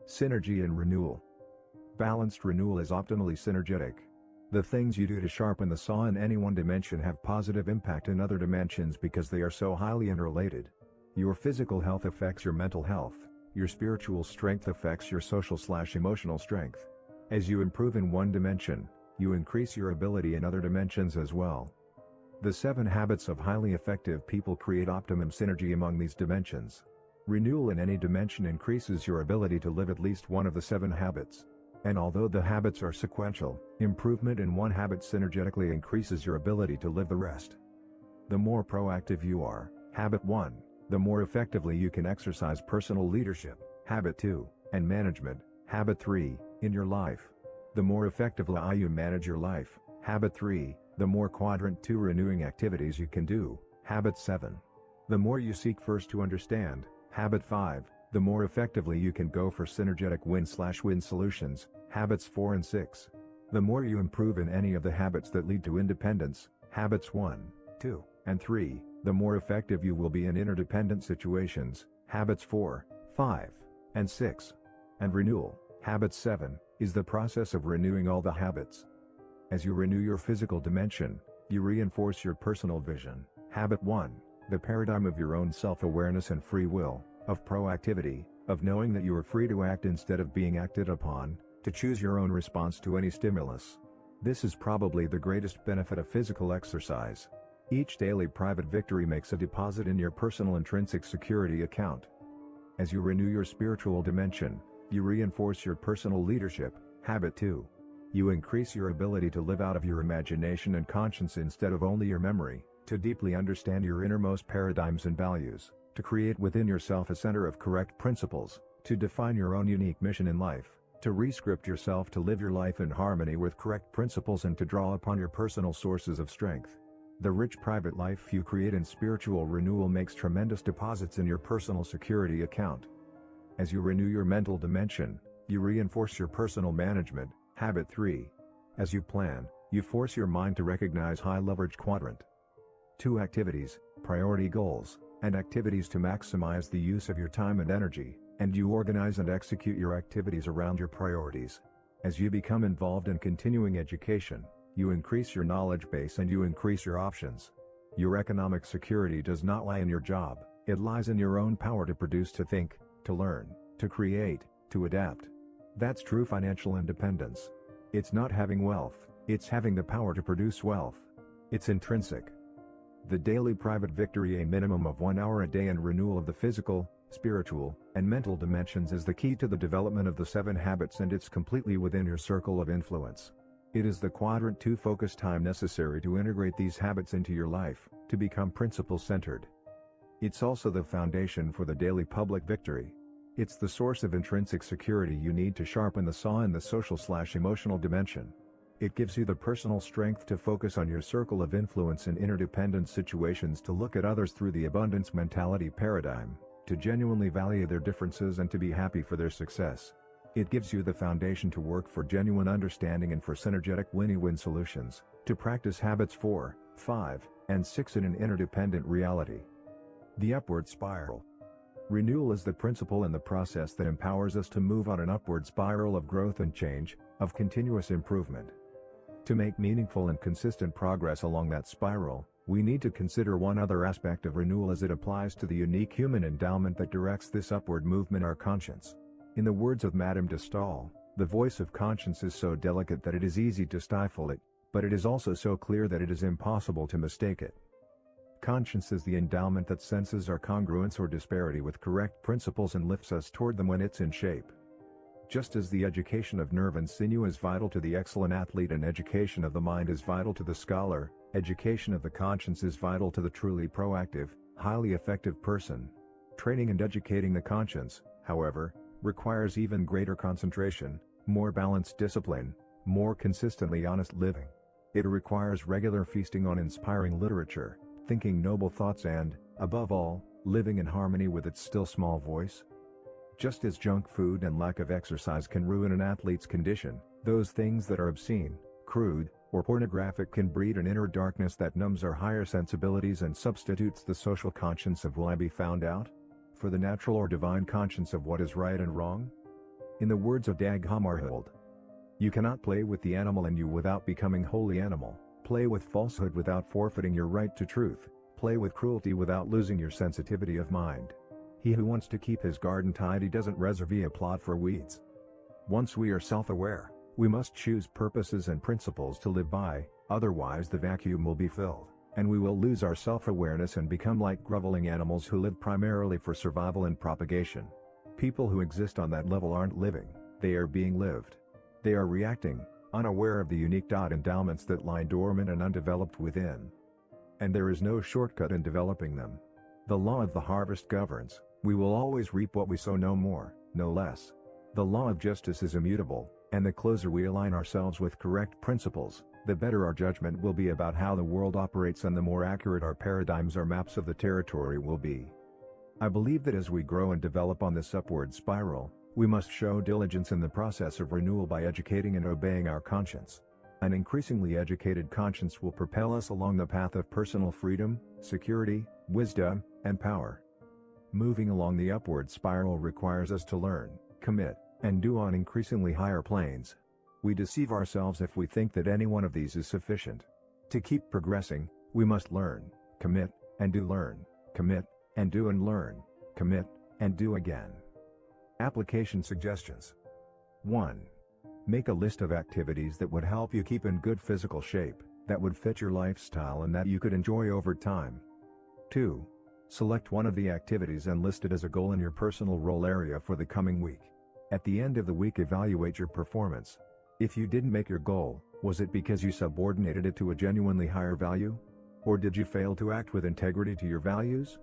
Synergy and renewal. Balanced renewal is optimally synergetic. The things you do to sharpen the saw in any one dimension have positive impact in other dimensions because they are so highly interrelated. Your physical health affects your mental health, your spiritual strength affects your social/emotional strength. As you improve in one dimension, you increase your ability in other dimensions as well. The 7 habits of highly effective people create optimum synergy among these dimensions. Renewal in any dimension increases your ability to live at least one of the 7 habits. And although the habits are sequential, improvement in one habit synergetically increases your ability to live the rest. The more proactive you are, habit 1, the more effectively you can exercise personal leadership, habit 2, and management, habit 3, in your life. The more effectively you manage your life, habit 3, the more quadrant 2 renewing activities you can do, habit 7. The more you seek first to understand, habit 5, the more effectively you can go for synergetic win/win solutions, habits 4 and 6. The more you improve in any of the habits that lead to independence, habits 1, 2, and 3, the more effective you will be in interdependent situations, habits 4, 5, and 6. And renewal, habit 7, is the process of renewing all the habits. As you renew your physical dimension, you reinforce your personal vision, habit 1, the paradigm of your own self-awareness and free will, of proactivity, of knowing that you are free to act instead of being acted upon, to choose your own response to any stimulus. This is probably the greatest benefit of physical exercise. Each daily private victory makes a deposit in your personal intrinsic security account. As you renew your spiritual dimension, you reinforce your personal leadership, habit 2. You increase your ability to live out of your imagination and conscience instead of only your memory, to deeply understand your innermost paradigms and values, to create within yourself a center of correct principles, to define your own unique mission in life, to re-script yourself to live your life in harmony with correct principles and to draw upon your personal sources of strength. The rich private life you create in spiritual renewal makes tremendous deposits in your personal security account. As you renew your mental dimension, you reinforce your personal management, habit 3. As you plan, you force your mind to recognize high leverage quadrant 2 activities, priority goals, and activities to maximize the use of your time and energy, and you organize and execute your activities around your priorities. As you become involved in continuing education, you increase your knowledge base and you increase your options. Your economic security does not lie in your job, it lies in your own power to produce, to think, to learn, to create, to adapt. That's true financial independence. It's not having wealth, it's having the power to produce wealth. It's intrinsic. The daily private victory, a minimum of 1 hour a day, and renewal of the physical, spiritual, and mental dimensions is the key to the development of the 7 habits, and it's completely within your circle of influence. It is the quadrant 2 focus time necessary to integrate these habits into your life, to become principle-centered. It's also the foundation for the daily public victory. It's the source of intrinsic security you need to sharpen the saw in the social/emotional dimension. It gives you the personal strength to focus on your circle of influence in interdependent situations, to look at others through the abundance mentality paradigm, to genuinely value their differences and to be happy for their success. It gives you the foundation to work for genuine understanding and for synergetic win-win solutions, to practice habits 4, 5, and 6 in an interdependent reality. The upward spiral. Renewal is the principle and the process that empowers us to move on an upward spiral of growth and change, of continuous improvement. To make meaningful and consistent progress along that spiral, we need to consider one other aspect of renewal as it applies to the unique human endowment that directs this upward movement: our conscience. In the words of Madame de Staël, the voice of conscience is so delicate that it is easy to stifle it, but it is also so clear that it is impossible to mistake it. Conscience is the endowment that senses our congruence or disparity with correct principles and lifts us toward them when it's in shape. Just as the education of nerve and sinew is vital to the excellent athlete and education of the mind is vital to the scholar, education of the conscience is vital to the truly proactive, highly effective person. Training and educating the conscience, however, requires even greater concentration, more balanced discipline, more consistently honest living. It requires regular feasting on inspiring literature, thinking noble thoughts and, above all, living in harmony with its still small voice. Just as junk food and lack of exercise can ruin an athlete's condition, those things that are obscene, crude, or pornographic can breed an inner darkness that numbs our higher sensibilities and substitutes the social conscience of "will I be found out?" for the natural or divine conscience of what is right and wrong. In the words of Dag Hammarskjöld, you cannot play with the animal in you without becoming wholly animal, play with falsehood without forfeiting your right to truth, play with cruelty without losing your sensitivity of mind. He who wants to keep his garden tidy doesn't reserve a plot for weeds. Once we are self-aware, we must choose purposes and principles to live by, otherwise the vacuum will be filled, and we will lose our self-awareness and become like groveling animals who live primarily for survival and propagation. People who exist on that level aren't living, they are being lived. They are reacting, unaware of the unique endowments that lie dormant and undeveloped within. And there is no shortcut in developing them. The law of the harvest governs, we will always reap what we sow, no more, no less. The law of justice is immutable, and the closer we align ourselves with correct principles, the better our judgment will be about how the world operates and the more accurate our paradigms or maps of the territory will be. I believe that as we grow and develop on this upward spiral, we must show diligence in the process of renewal by educating and obeying our conscience. An increasingly educated conscience will propel us along the path of personal freedom, security, wisdom, and power. Moving along the upward spiral requires us to learn, commit, and do on increasingly higher planes. We deceive ourselves if we think that any one of these is sufficient. To keep progressing, we must learn, commit, and do, learn, commit, and do, and learn, commit, and do again. Application suggestions. 1. Make a list of activities that would help you keep in good physical shape, that would fit your lifestyle and that you could enjoy over time. 2. Select one of the activities and list it as a goal in your personal role area for the coming week. At the end of the week, evaluate your performance. If you didn't make your goal, was it because you subordinated it to a genuinely higher value? Or did you fail to act with integrity to your values?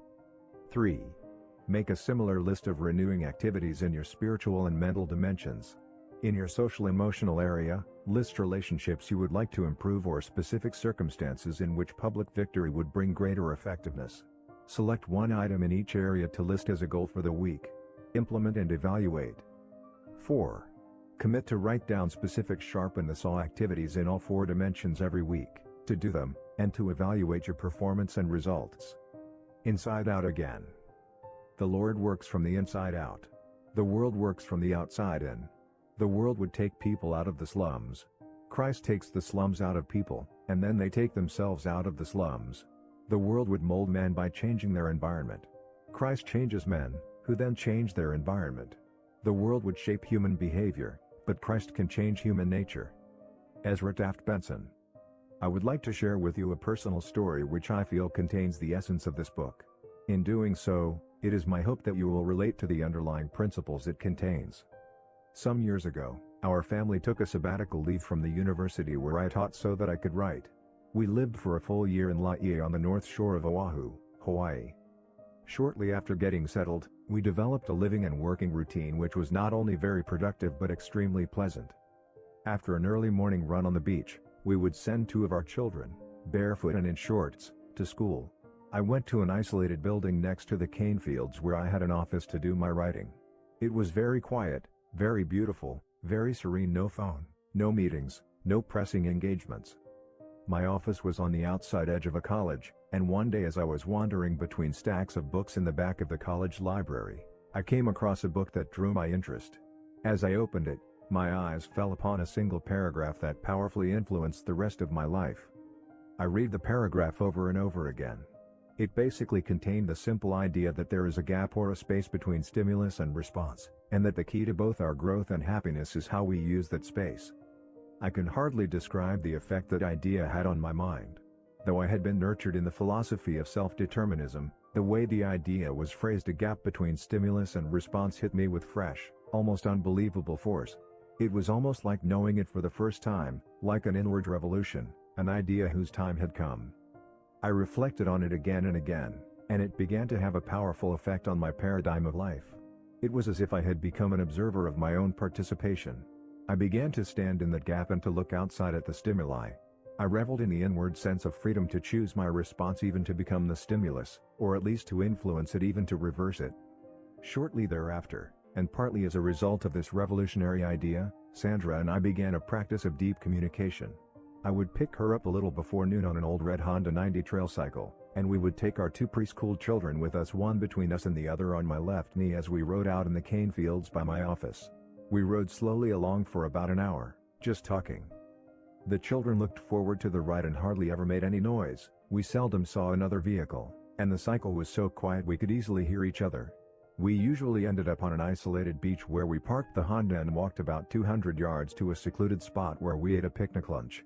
3. Make a similar list of renewing activities in your spiritual and mental dimensions. In your social-emotional area, list relationships you would like to improve or specific circumstances in which public victory would bring greater effectiveness. Select one item in each area to list as a goal for the week. Implement and evaluate. 4. Commit to write down specific sharpen the saw activities in all 4 dimensions every week, to do them, and to evaluate your performance and results. Inside out again. The Lord works from the inside out. The world works from the outside in. The world would take people out of the slums. Christ takes the slums out of people, and then they take themselves out of the slums. The world would mold men by changing their environment. Christ changes men, who then change their environment. The world would shape human behavior, but Christ can change human nature. Ezra Taft Benson. I would like to share with you a personal story which I feel contains the essence of this book. In doing so, it is my hope that you will relate to the underlying principles it contains. Some years ago, our family took a sabbatical leave from the university where I taught so that I could write. We lived for a full year in Laie on the north shore of Oahu, Hawaii. Shortly after getting settled, we developed a living and working routine which was not only very productive but extremely pleasant. After an early morning run on the beach, we would send 2 of our children, barefoot and in shorts, to school. I went to an isolated building next to the cane fields where I had an office to do my writing. It was very quiet, very beautiful, very serene, no phone, no meetings, no pressing engagements. My office was on the outside edge of a college, and one day as I was wandering between stacks of books in the back of the college library, I came across a book that drew my interest. As I opened it, my eyes fell upon a single paragraph that powerfully influenced the rest of my life. I read the paragraph over and over again. It basically contained the simple idea that there is a gap or a space between stimulus and response, and that the key to both our growth and happiness is how we use that space. I can hardly describe the effect that idea had on my mind. Though I had been nurtured in the philosophy of self-determinism, the way the idea was phrased, a gap between stimulus and response, hit me with fresh, almost unbelievable force. It was almost like knowing it for the first time, like an inward revolution, an idea whose time had come. I reflected on it again and again, and it began to have a powerful effect on my paradigm of life. It was as if I had become an observer of my own participation. I began to stand in that gap and to look outside at the stimuli. I reveled in the inward sense of freedom to choose my response, even to become the stimulus, or at least to influence it, even to reverse it. Shortly thereafter, and partly as a result of this revolutionary idea, Sandra and I began a practice of deep communication. I would pick her up a little before noon on an old red Honda 90 trail cycle, and we would take our 2 preschool children with us, one between us and the other on my left knee, as we rode out in the cane fields by my office. We rode slowly along for about an hour, just talking. The children looked forward to the ride and hardly ever made any noise. We seldom saw another vehicle, and the cycle was so quiet we could easily hear each other. We usually ended up on an isolated beach where we parked the Honda and walked about 200 yards to a secluded spot where we ate a picnic lunch.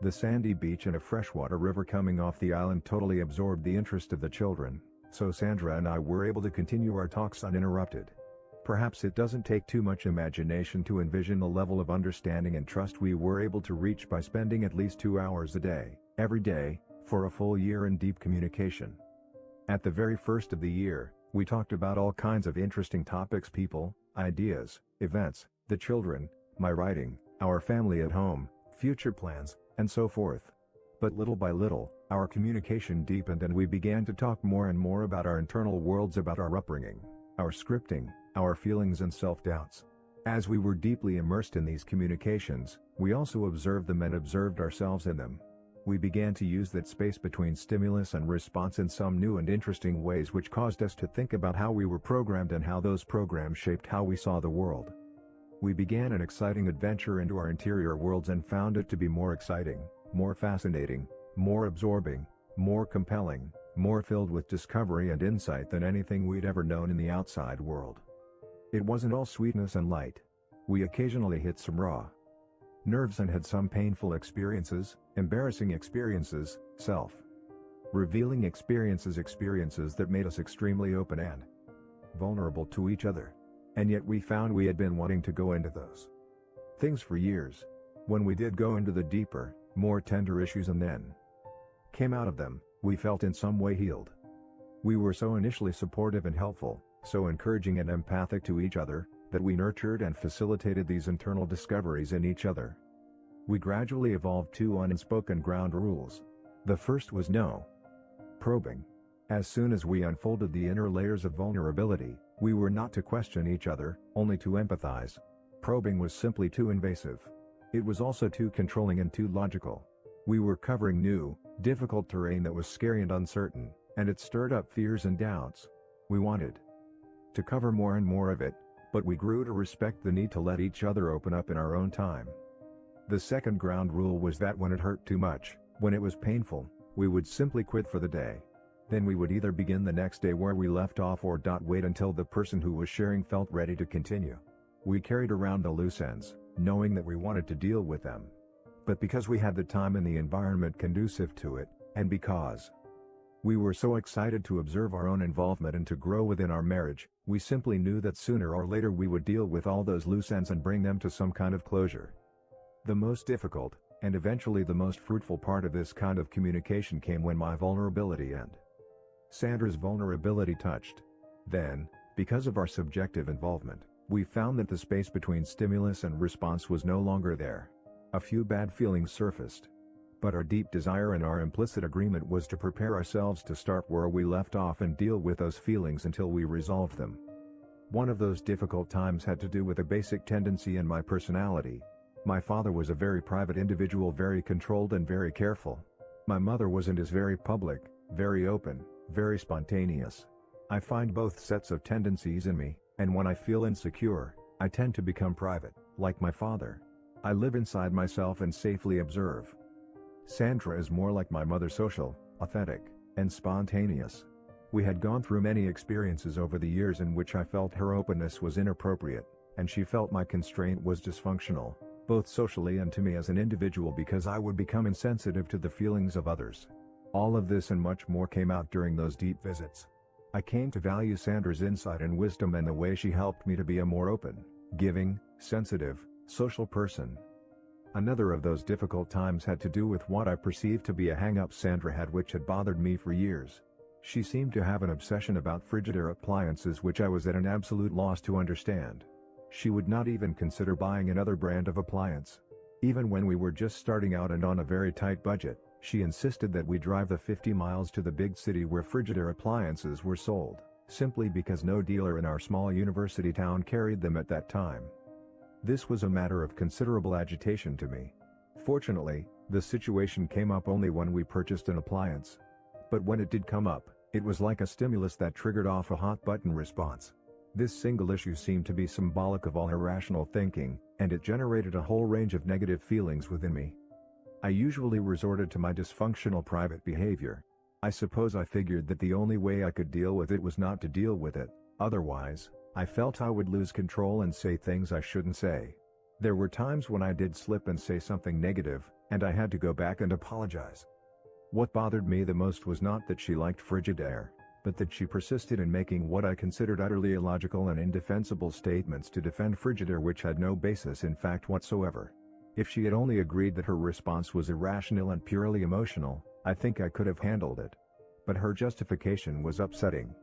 The sandy beach and a freshwater river coming off the island totally absorbed the interest of the children, so Sandra and I were able to continue our talks uninterrupted. Perhaps it doesn't take too much imagination to envision the level of understanding and trust we were able to reach by spending at least 2 hours a day, every day, for a full year in deep communication. At the very first of the year, we talked about all kinds of interesting topics: people, ideas, events, the children, my writing, our family at home, future plans, and so forth. But little by little, our communication deepened and we began to talk more and more about our internal worlds, about our upbringing, our scripting, our feelings and self-doubts. As we were deeply immersed in these communications, we also observed them and observed ourselves in them. We began to use that space between stimulus and response in some new and interesting ways, which caused us to think about how we were programmed and how those programs shaped how we saw the world. We began an exciting adventure into our interior worlds and found it to be more exciting, more fascinating, more absorbing, more compelling, more filled with discovery and insight than anything we'd ever known in the outside world. It wasn't all sweetness and light. We occasionally hit some raw nerves and had some painful experiences, embarrassing experiences, self-revealing experiences that made us extremely open and vulnerable to each other. And yet we found we had been wanting to go into those things for years. When we did go into the deeper, more tender issues and then came out of them, we felt in some way healed. We were so initially supportive and helpful, so encouraging and empathic to each other, that we nurtured and facilitated these internal discoveries in each other. We gradually evolved two unspoken ground rules. The first was no probing. As soon as we unfolded the inner layers of vulnerability, we were not to question each other, only to empathize. Probing was simply too invasive. It was also too controlling and too logical. We were covering new, difficult terrain that was scary and uncertain, and it stirred up fears and doubts. We wanted to cover more and more of it, but we grew to respect the need to let each other open up in our own time. The second ground rule was that when it hurt too much, when it was painful, we would simply quit for the day. Then we would either begin the next day where we left off or wait until the person who was sharing felt ready to continue. We carried around the loose ends, knowing that we wanted to deal with them. But because we had the time and the environment conducive to it, and because we were so excited to observe our own involvement and to grow within our marriage, we simply knew that sooner or later we would deal with all those loose ends and bring them to some kind of closure. The most difficult, and eventually the most fruitful part of this kind of communication came when my vulnerability and Sandra's vulnerability touched. Then, because of our subjective involvement, we found that the space between stimulus and response was no longer there. A few bad feelings surfaced. But our deep desire and our implicit agreement was to prepare ourselves to start where we left off and deal with those feelings until we resolved them. One of those difficult times had to do with a basic tendency in my personality. My father was a very private individual, very controlled and very careful. My mother wasn't as very public, very open, very spontaneous. I find both sets of tendencies in me, and when I feel insecure, I tend to become private, like my father. I live inside myself and safely observe. Sandra is more like my mother, social, authentic, and spontaneous. We had gone through many experiences over the years in which I felt her openness was inappropriate, and she felt my constraint was dysfunctional, both socially and to me as an individual, because I would become insensitive to the feelings of others. All of this and much more came out during those deep visits. I came to value Sandra's insight and wisdom and the way she helped me to be a more open, giving, sensitive, social person. Another of those difficult times had to do with what I perceived to be a hang-up Sandra had, which had bothered me for years. She seemed to have an obsession about Frigidaire appliances, which I was at an absolute loss to understand. She would not even consider buying another brand of appliance. Even when we were just starting out and on a very tight budget, she insisted that we drive the 50 miles to the big city where Frigidaire appliances were sold, simply because no dealer in our small university town carried them at that time. This was a matter of considerable agitation to me. Fortunately, the situation came up only when we purchased an appliance. But when it did come up, it was like a stimulus that triggered off a hot button response. This single issue seemed to be symbolic of all irrational thinking, and it generated a whole range of negative feelings within me. I usually resorted to my dysfunctional private behavior. I suppose I figured that the only way I could deal with it was not to deal with it, otherwise, I felt I would lose control and say things I shouldn't say. There were times when I did slip and say something negative, and I had to go back and apologize. What bothered me the most was not that she liked Frigidaire, but that she persisted in making what I considered utterly illogical and indefensible statements to defend Frigidaire which had no basis in fact whatsoever. If she had only agreed that her response was irrational and purely emotional, I think I could have handled it. But her justification was upsetting.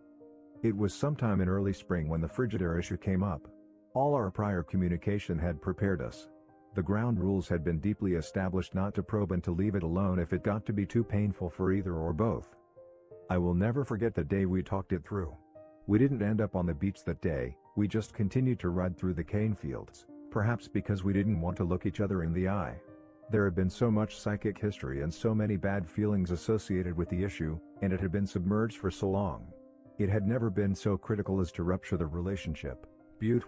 It was sometime in early spring when the Frigidaire issue came up. All our prior communication had prepared us. The ground rules had been deeply established not to probe and to leave it alone if it got to be too painful for either or both. I will never forget the day we talked it through. We didn't end up on the beach that day, we just continued to ride through the cane fields, perhaps because we didn't want to look each other in the eye. There had been so much psychic history and so many bad feelings associated with the issue, and it had been submerged for so long. It had never been so critical as to rupture the relationship.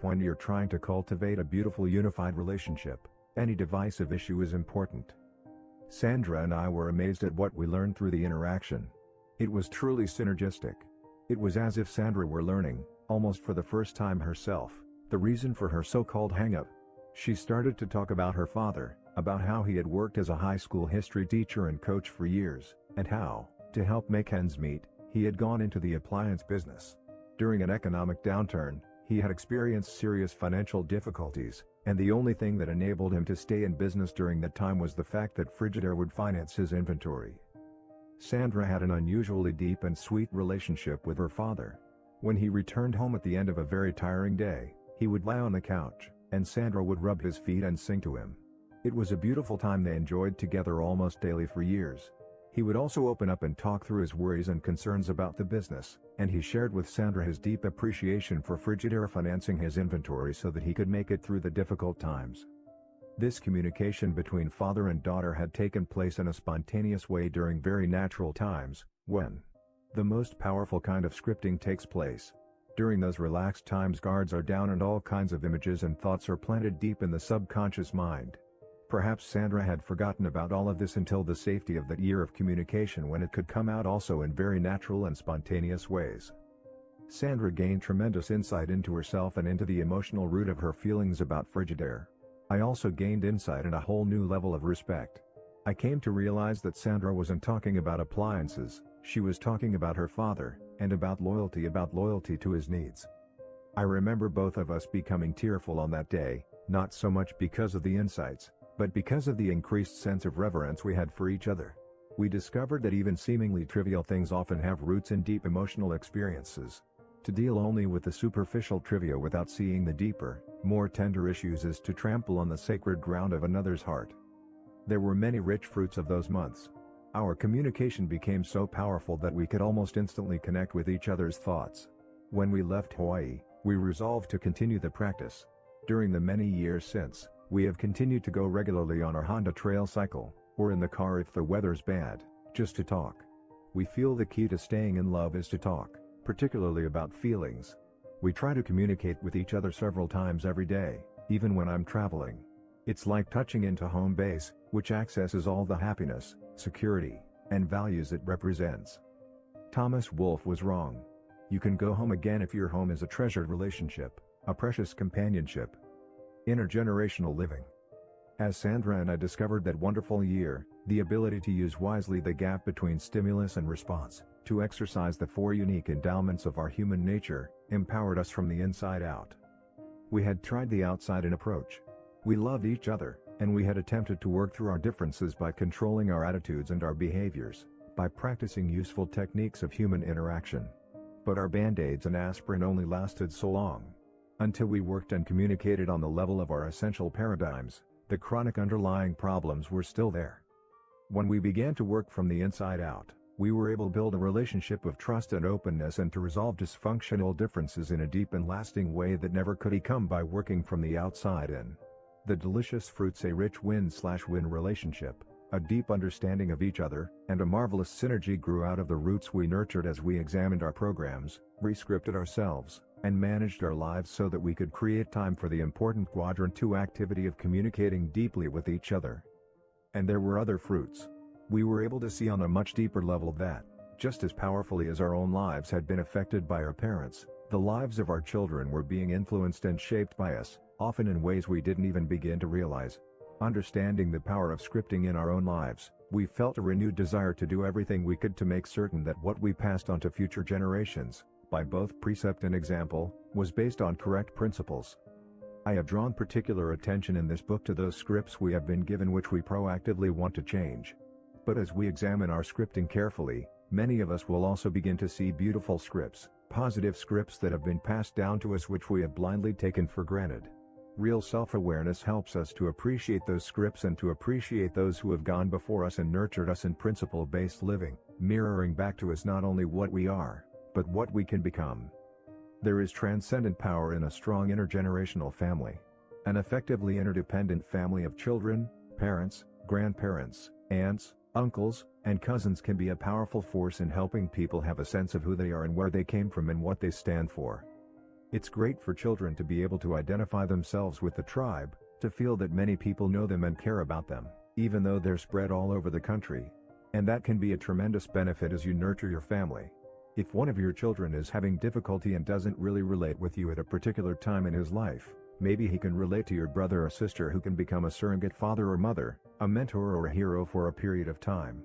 When you're trying to cultivate a beautiful unified relationship, any divisive issue is important. Sandra and I were amazed at what we learned through the interaction. It was truly synergistic. It was as if Sandra were learning, almost for the first time herself, the reason for her so-called hang-up. She started to talk about her father, about how he had worked as a high school history teacher and coach for years, and how, to help make ends meet, he had gone into the appliance business. During an economic downturn, he had experienced serious financial difficulties, and the only thing that enabled him to stay in business during that time was the fact that Frigidaire would finance his inventory. Sandra had an unusually deep and sweet relationship with her father. When he returned home at the end of a very tiring day, he would lie on the couch, and Sandra would rub his feet and sing to him. It was a beautiful time they enjoyed together almost daily for years. He would also open up and talk through his worries and concerns about the business, and he shared with Sandra his deep appreciation for Frigidaire financing his inventory so that he could make it through the difficult times. This communication between father and daughter had taken place in a spontaneous way during very natural times, when the most powerful kind of scripting takes place. During those relaxed times, guards are down and all kinds of images and thoughts are planted deep in the subconscious mind. Perhaps Sandra had forgotten about all of this until the safety of that year of communication when it could come out also in very natural and spontaneous ways. Sandra gained tremendous insight into herself and into the emotional root of her feelings about Frigidaire. I also gained insight and a whole new level of respect. I came to realize that Sandra wasn't talking about appliances, she was talking about her father, and about loyalty to his needs. I remember both of us becoming tearful on that day, not so much because of the insights, but because of the increased sense of reverence we had for each other. We discovered that even seemingly trivial things often have roots in deep emotional experiences. To deal only with the superficial trivia without seeing the deeper, more tender issues is to trample on the sacred ground of another's heart. There were many rich fruits of those months. Our communication became so powerful that we could almost instantly connect with each other's thoughts. When we left Hawaii, we resolved to continue the practice. During the many years since, we have continued to go regularly on our Honda Trail cycle, or in the car if the weather's bad, just to talk. We feel the key to staying in love is to talk, particularly about feelings. We try to communicate with each other several times every day, even when I'm traveling. It's like touching into home base, which accesses all the happiness, security, and values it represents. Thomas Wolfe was wrong. You can go home again if your home is a treasured relationship, a precious companionship. Intergenerational living. As Sandra and I discovered that wonderful year, the ability to use wisely the gap between stimulus and response, to exercise the four unique endowments of our human nature, empowered us from the inside out. We had tried the outside-in approach. We loved each other, and we had attempted to work through our differences by controlling our attitudes and our behaviors, by practicing useful techniques of human interaction. But our band-aids and aspirin only lasted so long. Until we worked and communicated on the level of our essential paradigms, the chronic underlying problems were still there. When we began to work from the inside out, we were able to build a relationship of trust and openness and to resolve dysfunctional differences in a deep and lasting way that never could come by working from the outside in. The delicious fruits: a rich win-win relationship, a deep understanding of each other, and a marvelous synergy grew out of the roots we nurtured as we examined our programs, re-scripted ourselves, and managed our lives so that we could create time for the important quadrant 2 activity of communicating deeply with each other. And there were other fruits. We were able to see on a much deeper level that, just as powerfully as our own lives had been affected by our parents, the lives of our children were being influenced and shaped by us, often in ways we didn't even begin to realize. Understanding the power of scripting in our own lives, we felt a renewed desire to do everything we could to make certain that what we passed on to future generations, by both precept and example, was based on correct principles. I have drawn particular attention in this book to those scripts we have been given which we proactively want to change. But as we examine our scripting carefully, many of us will also begin to see beautiful scripts, positive scripts that have been passed down to us which we have blindly taken for granted. Real self-awareness helps us to appreciate those scripts and to appreciate those who have gone before us and nurtured us in principle-based living, mirroring back to us not only what we are, but what we can become. There is transcendent power in a strong intergenerational family. An effectively interdependent family of children, parents, grandparents, aunts, uncles, and cousins can be a powerful force in helping people have a sense of who they are and where they came from and what they stand for. It's great for children to be able to identify themselves with the tribe, to feel that many people know them and care about them, even though they're spread all over the country. And that can be a tremendous benefit as you nurture your family. If one of your children is having difficulty and doesn't really relate with you at a particular time in his life, maybe he can relate to your brother or sister who can become a surrogate father or mother, a mentor or a hero for a period of time.